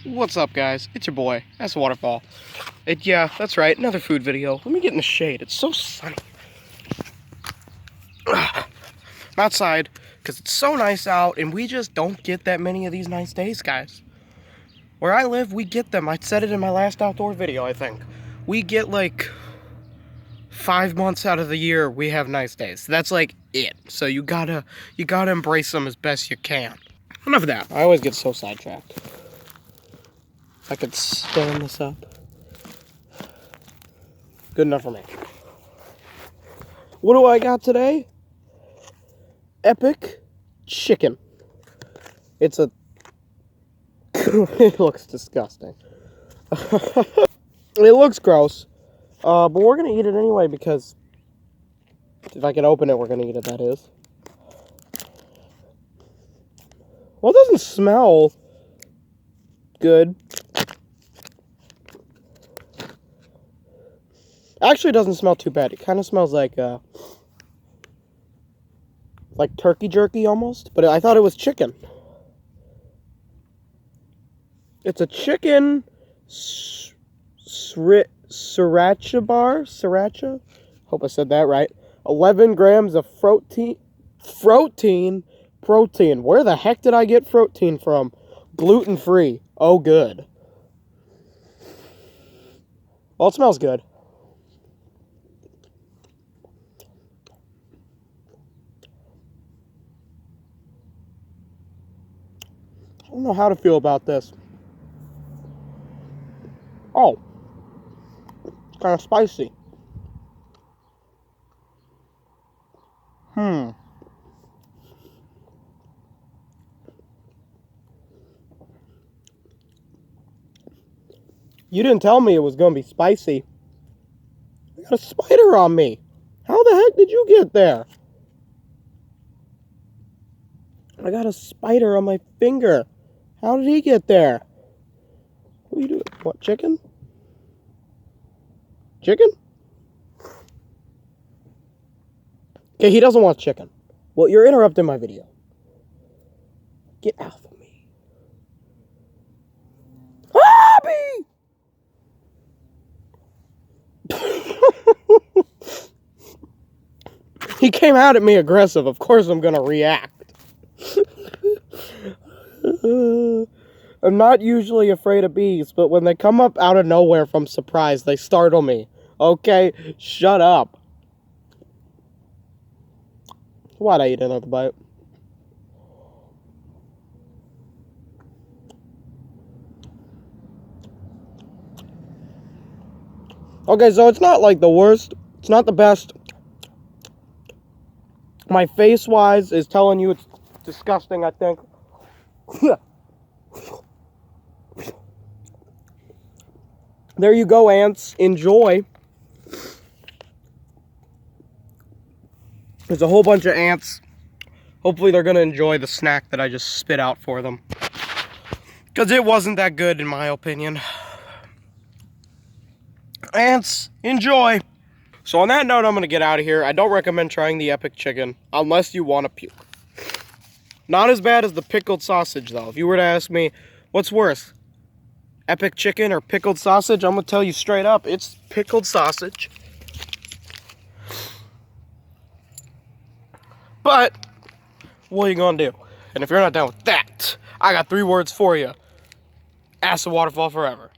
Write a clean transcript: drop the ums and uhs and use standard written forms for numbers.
What's up, guys? It's your boy, that's Waterfall. Yeah, that's right, another food video. Let me get in the shade, it's so sunny. I'm outside, because it's so nice out, and we just don't get that many of these nice days, guys. Where I live, we get them. I said it in my last outdoor video, I think. We get, like, 5 months out of the year, we have nice days. That's, like, it. So you gotta embrace them as best you can. Enough of that. I always get so sidetracked. I could stand this up. Good enough for me. What do I got today? Epic chicken. It's a... It looks disgusting. It looks gross. But we're gonna eat it anyway because... if I can open it, we're gonna eat it, that is. Well, it doesn't smell good. Actually, it doesn't smell too bad. It kind of smells like turkey jerky almost. But I thought it was chicken. It's a chicken sriracha bar. Sriracha? Hope I said that right. 11 grams of protein. Where the heck did I get protein from? Gluten-free. Oh, good. Well, it smells good. I don't know how to feel about this. Oh. It's kind of spicy. You didn't tell me it was going to be spicy. I got a spider on me. How the heck did you get there? I got a spider on my finger. How did he get there? What are you doing? What, chicken? Chicken? Okay, he doesn't want chicken. Well, you're interrupting my video. Get off of me. Abby! He came out at me aggressive. Of course I'm gonna react. I'm not usually afraid of bees, but when they come up out of nowhere from surprise, they startle me. Okay? Shut up. Why'd I eat another bite? Okay, so it's not like the worst. It's not the best. My face-wise is telling you it's disgusting, I think. There you go, ants. Enjoy. There's a whole bunch of ants. Hopefully they're going to enjoy the snack that I just spit out for them. Because it wasn't that good, in my opinion. Ants, enjoy. So on that note, I'm going to get out of here. I don't recommend trying the Epic Chicken unless you want to puke. Not as bad as the pickled sausage, though. If you were to ask me, what's worse, Epic Chicken or pickled sausage? I'm going to tell you straight up, it's pickled sausage. But, what are you going to do? And if you're not done with that, I got 3 words for you. Ask the waterfall forever.